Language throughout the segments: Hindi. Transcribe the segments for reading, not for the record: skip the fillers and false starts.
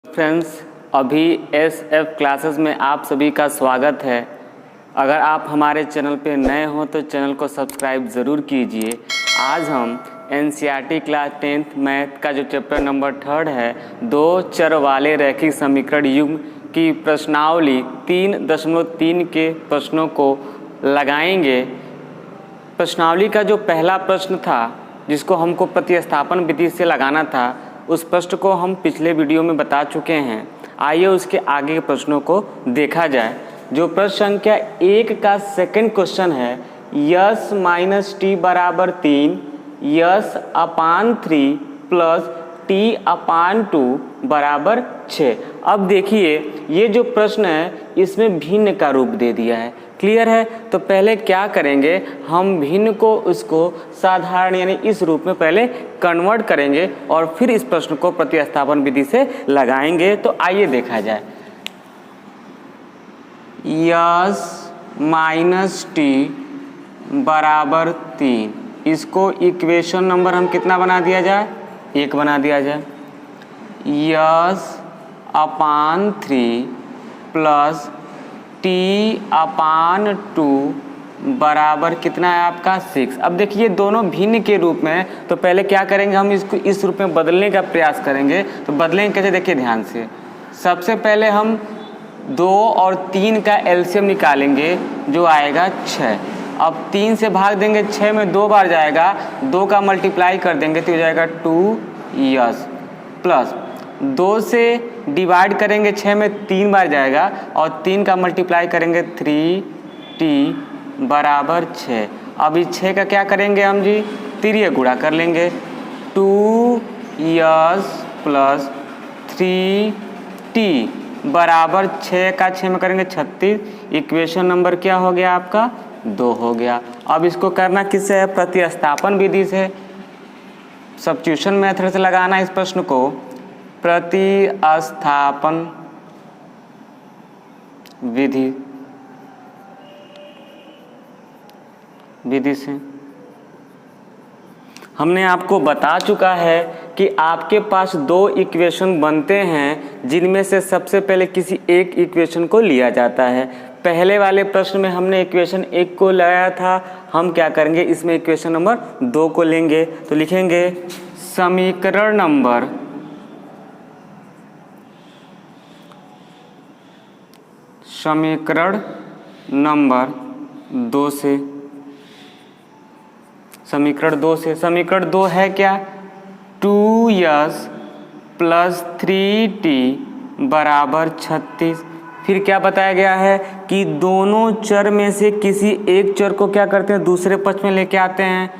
फ्रेंड्स, अभी SF क्लासेस में आप सभी का स्वागत है। अगर आप हमारे चैनल पे नए हो तो चैनल को सब्सक्राइब ज़रूर कीजिए। आज हम NCERT क्लास 10th मैथ का जो चैप्टर नंबर 3 है, दो चर वाले रैखिक समीकरण युग्म की प्रश्नावली 3.3 के प्रश्नों को लगाएंगे। प्रश्नावली का जो पहला प्रश्न था जिसको हमको प्रतिस्थापन विधि से लगाना था, उस प्रश्न को हम पिछले वीडियो में बता चुके हैं। आइए उसके आगे के प्रश्नों को देखा जाए। जो प्रश्न संख्या 1 का सेकंड क्वेश्चन है, यस माइनस टी बराबर 3 यस अपान 3 प्लस टी अपान 2 बराबर 6। अब देखिए ये जो प्रश्न है इसमें भिन्न का रूप दे दिया है। क्लियर है? तो पहले क्या करेंगे, हम भिन्न को उसको साधारण यानी इस रूप में पहले कन्वर्ट करेंगे और फिर इस प्रश्न को प्रतिस्थापन विधि से लगाएंगे। तो आइए देखा जाए। यस माइनस टी बराबर 3, इसको इक्वेशन नंबर हम कितना बना दिया जाए, 1 बना दिया जाए। यस अपान 3 प्लस टी अपान 2 बराबर कितना है आपका 6। अब देखिए दोनों भिन्न के रूप में, तो पहले क्या करेंगे, हम इसको इस रूप में बदलने का प्रयास करेंगे। तो बदलेंगे कैसे, देखिए ध्यान से। सबसे पहले हम 2 और 3 का एलसीएम निकालेंगे जो आएगा 6। अब 3 से भाग देंगे, 6 में 2 बार जाएगा, 2 का मल्टीप्लाई कर देंगे तो हो जाएगा 2 यस, प्लस 2 से डिवाइड करेंगे, 6 में 3 बार जाएगा और 3 का मल्टीप्लाई करेंगे 3t बराबर 6। अब इस 6 का क्या करेंगे हम जी, तिर्यक गुणा कर लेंगे। 2 यस प्लस 3t बराबर 6 का 6 में करेंगे 36। इक्वेशन नंबर क्या हो गया आपका, 2 हो गया। अब इसको करना किससे है, प्रतिस्थापन विधि से, सब्स्टिट्यूशन मेथड से लगाना इस प्रश्न को प्रतिस्थापन विधि से। हमने आपको बता चुका है कि आपके पास 2 इक्वेशन बनते हैं जिनमें से सबसे पहले किसी एक इक्वेशन को लिया जाता है। पहले वाले प्रश्न में हमने इक्वेशन 1 को लगाया था, हम क्या करेंगे इसमें इक्वेशन नंबर 2 को लेंगे। तो लिखेंगे समीकरण नंबर 2 से, समीकरण 2 है क्या, 2s प्लस 3t बराबर 36। फिर क्या बताया गया है कि दोनों चर में से किसी एक चर को क्या करते हैं, दूसरे पक्ष में लेके आते हैं।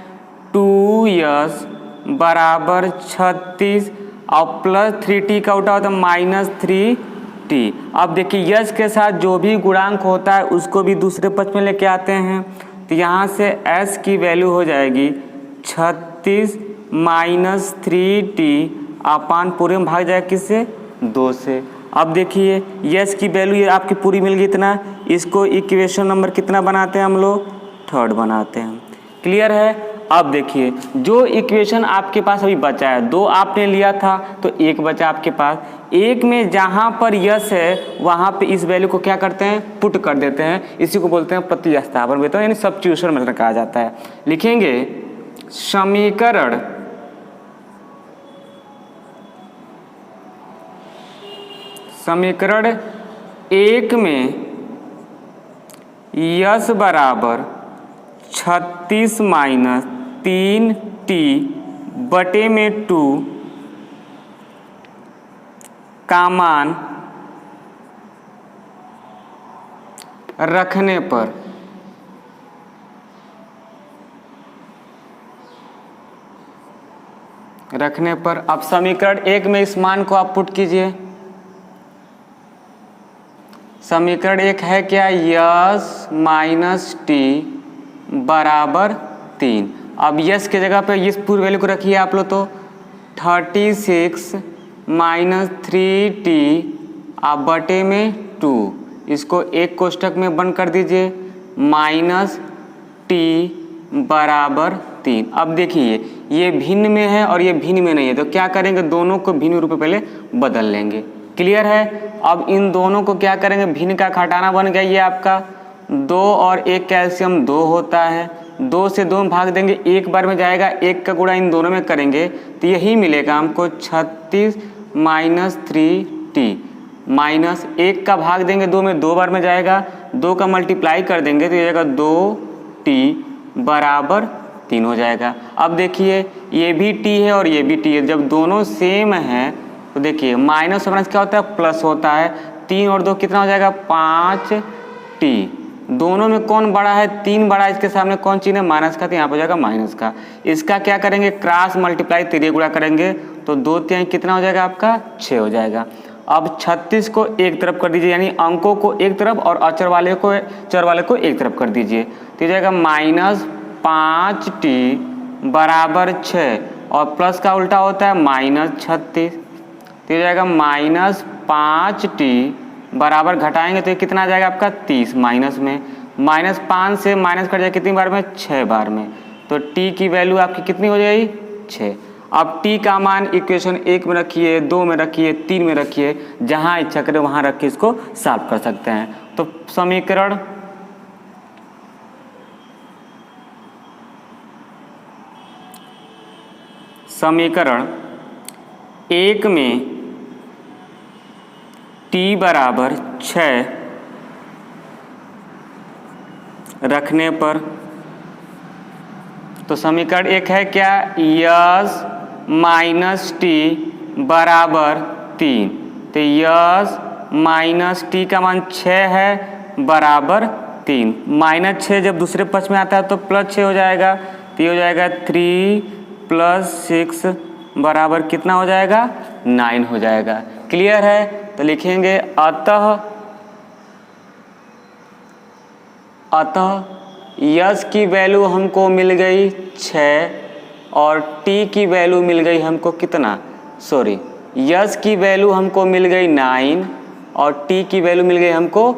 2s बराबर 36 और प्लस 3t का उल्टा होता है माइनस 3t। अब देखिए यस के साथ जो भी गुणांक होता है उसको भी दूसरे पक्ष में लेके आते हैं। तो यहाँ से s की वैल्यू हो जाएगी 36 माइनस 3t अपान पूरे में भाग जाएगा किससे, 2 से। अब देखिए यस की वैल्यू ये आपकी पूरी मिल गई इतना, इसको इक्वेशन नंबर कितना बनाते हैं हम लोग, 3 बनाते हैं। क्लियर है? अब देखिए जो इक्वेशन आपके पास अभी बचा है, 2 आपने लिया था तो 1 बचा आपके पास। 1 में जहाँ पर यस है वहाँ पे इस वैल्यू को क्या करते हैं, पुट कर देते हैं। इसी को बोलते हैं प्रतिस्थापन विधि, यानी सब्स्टिट्यूशन मेथड कहा जाता है। लिखेंगे समीकरण 1 में यस बराबर 36 माइनस 3t बटे में 2 का मान रखने पर अब समीकरण 1 में इस मान को आप पुट कीजिए। समीकरण 1 है क्या, यस माइनस टी बराबर 3। अब यस के जगह पे इस पूरी वैल्यू को रखिए आप लोग, तो 36 माइनस 3t आप बटे में 2, इसको एक कोष्टक में बंद कर दीजिए, माइनस टी बराबर 3। अब देखिए ये भिन्न में है और ये भिन्न में नहीं है, तो क्या करेंगे, दोनों को भिन्न रूप में पहले बदल लेंगे। क्लियर है। अब इन दोनों को क्या करेंगे, भिन्न का घटाना बन गया ये आपका 2 और 1 कैल्शियम 2 होता है, 2 से 2 में भाग देंगे, एक बार में जाएगा, 1 का गुणा इन दोनों में करेंगे तो यही मिलेगा हमको 36 माइनस 3t माइनस 1 का भाग देंगे 2 में, 2 बार में जाएगा, 2 का मल्टीप्लाई कर देंगे तो ये जाएगा 2t बराबर 3 हो जाएगा। अब देखिए ये भी t है और ये भी t है, जब दोनों सेम है तो देखिए माइनस माइनस क्या होता है, प्लस होता है। 3 और 2 कितना हो जाएगा, 5t। दोनों में कौन बड़ा है, 3 बड़ा है, इसके सामने कौन चिन्ह है, माइनस का, तो यहाँ पर हो जाएगा माइनस का। इसका क्या करेंगे, क्रॉस मल्टीप्लाई 3 गुणा करेंगे तो 2 3 कितना हो जाएगा आपका, 6 हो जाएगा। अब 36 को एक तरफ कर दीजिए, यानी अंकों को एक तरफ और चर वाले को एक तरफ कर दीजिए तो ये जाएगा माइनस 5t बराबर 6 और प्लस का उल्टा होता है माइनस 36, तो ये जाएगा माइनस 5t बराबर घटाएंगे तो ये कितना आ जाएगा आपका 30, माइनस में माइनस 5 से माइनस कट जाएगा कितनी बार में, 6 बार में, तो t की वैल्यू आपकी कितनी हो जाएगी, 6। अब t का मान इक्वेशन 1 में रखिए, 2 में रखिए, 3 में रखिए, जहां इच्छा करे वहां रख के इसको सॉल्व कर सकते हैं। तो समीकरण 1 में t बराबर 6 रखने पर, तो समीकरण 1 है क्या, यस माइनस टी बराबर 3, तो यस माइनस टी का मान 6 है बराबर 3, माइनस 6 जब दूसरे पक्ष में आता है तो प्लस 6 हो जाएगा, तो ये हो जाएगा 3 प्लस 6 बराबर कितना हो जाएगा, 9 हो जाएगा। क्लियर है, तो लिखेंगे अतः यस की वैल्यू हमको मिल गई 6 और t की वैल्यू मिल गई हमको कितना, यस की वैल्यू हमको मिल गई 9 और t की वैल्यू मिल गई हमको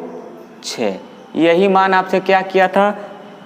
6। यही मान आपसे क्या किया था,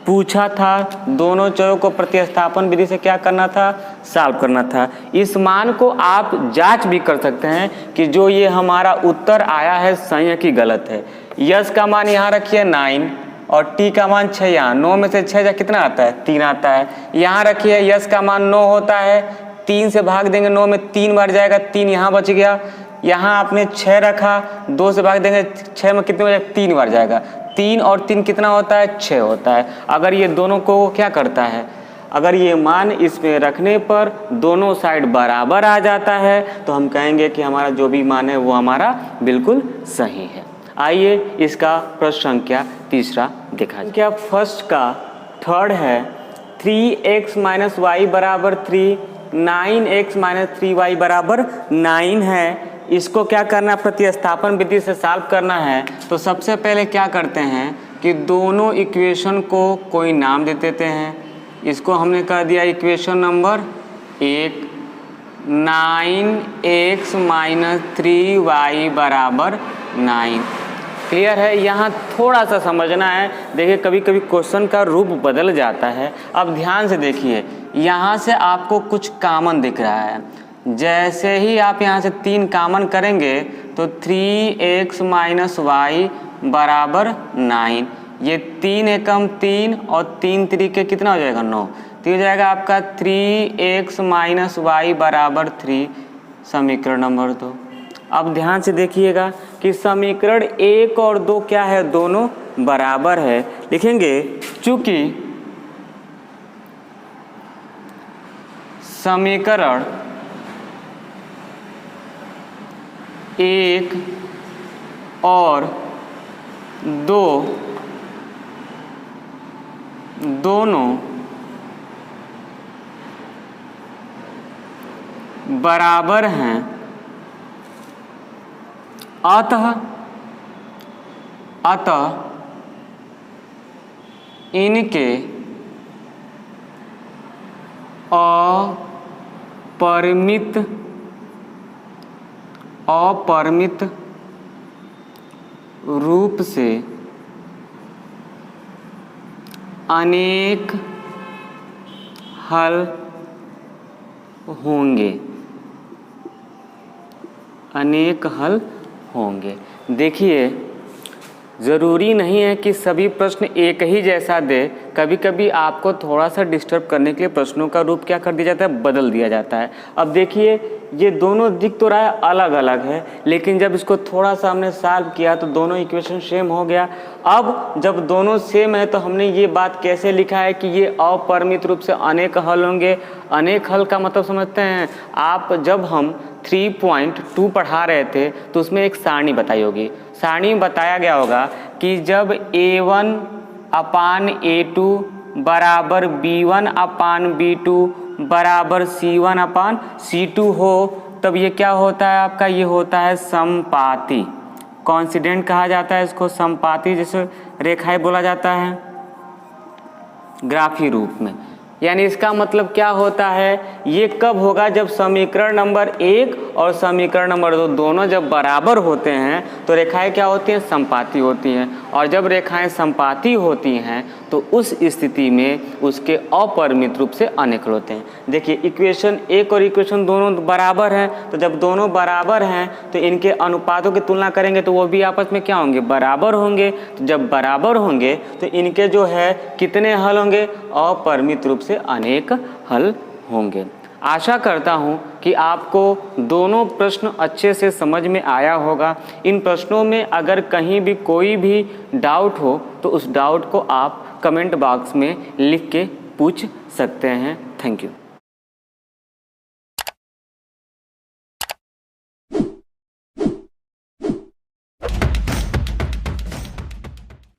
पूछा था, दोनों चरों को प्रतिस्थापन विधि से क्या करना था, सॉल्व करना था। इस मान को आप जांच भी कर सकते हैं कि जो ये हमारा उत्तर आया है सही है कि गलत है। यस का मान यहाँ रखिए 9 और t का मान 6, यहाँ 9 में से 6 कितना आता है, 3 आता है। यहाँ रखिए यस का मान 9 होता है, 3 से भाग देंगे 9 में 3 बार जाएगा, 3 यहाँ बच गया। यहाँ आपने 6 रखा, 2 से भाग देंगे 6 में कितने बचे, 3 बार जाएगा, 3 और 3 कितना होता है, 6 होता है। अगर ये दोनों को क्या करता है, अगर ये मान इसमें रखने पर दोनों साइड बराबर आ जाता है तो हम कहेंगे कि हमारा जो भी मान है वो हमारा बिल्कुल सही है। आइए इसका प्रश्न संख्या 3 देखा जाए। फर्स्ट का थर्ड है 3x माइनस वाई बराबर 3, 9x माइनस 3y बराबर 9 है। इसको क्या करना, प्रतिस्थापन विधि से सॉल्व करना है। तो सबसे पहले क्या करते हैं कि दोनों इक्वेशन को कोई नाम दे देते हैं। इसको हमने कह दिया equation number 1, 9x minus 3y बराबर 9। क्लियर है, यहाँ थोड़ा सा समझना है। देखिए कभी कभी क्वेश्चन का रूप बदल जाता है। अब ध्यान से देखिए, यहाँ से आपको कुछ कॉमन दिख रहा है। जैसे ही आप यहाँ से 3 कॉमन करेंगे तो 3x माइनस वाई बराबर 9। ये 3 एकम 3 और 3 तरीके कितना हो जाएगा, 9। तो हो जाएगा आपका 3x माइनस वाई बराबर 3, समीकरण नंबर 2। अब ध्यान से देखिएगा कि समीकरण 1 और 2 क्या है, दोनों बराबर है। लिखेंगे चूंकि समीकरण 1 और 2 दोनों बराबर हैं, अतः इनके अपरिमित रूप से अनेक हल होंगे, अनेक हल होंगे। देखिए, ज़रूरी नहीं है कि सभी प्रश्न एक ही जैसा दे, कभी कभी आपको थोड़ा सा डिस्टर्ब करने के लिए प्रश्नों का रूप क्या कर दिया जाता है, बदल दिया जाता है। अब देखिए, ये दोनों दिख तो रहा है अलग अलग है, लेकिन जब इसको थोड़ा सा हमने सॉल्व किया तो दोनों इक्वेशन सेम हो गया। अब जब दोनों सेम है तो हमने ये बात कैसे लिखा है कि ये अपरिमित रूप से अनेक हल होंगे। अनेक हल का मतलब समझते हैं आप, जब हम 3.2 पढ़ा रहे थे तो उसमें एक सारणी बताई होगी। सारणी में बताया गया होगा कि जब A1 अपान A2 बराबर B1 अपान B2 बराबर C1 अपान C2 हो, तब ये क्या होता है आपका, ये होता है समपाती। कॉन्सिडेंट कहा जाता है इसको, समपाती जैसे रेखाएं बोला जाता है ग्राफी रूप में। यानी इसका मतलब क्या होता है, ये कब होगा, जब समीकरण नंबर 1 और समीकरण नंबर 2 दोनों जब बराबर होते हैं तो रेखाएं क्या होती हैं, समपाती होती हैं। और जब रेखाएं समपाती होती हैं तो उस स्थिति में उसके अपरिमित रूप से अनेक होते हैं। देखिए, इक्वेशन 1 और इक्वेशन दोनों बराबर हैं, तो जब दोनों बराबर हैं तो इनके अनुपातों की तुलना करेंगे तो वो भी आपस में क्या होंगे, बराबर होंगे। तो जब बराबर होंगे तो इनके जो है कितने हल होंगे, अपरिमित रूप से अनेक हल होंगे। आशा करता हूँ कि आपको दोनों प्रश्न अच्छे से समझ में आया होगा। इन प्रश्नों में अगर कहीं भी कोई भी डाउट हो तो उस डाउट को आप कमेंट बॉक्स में लिख के पूछ सकते हैं। Thank you.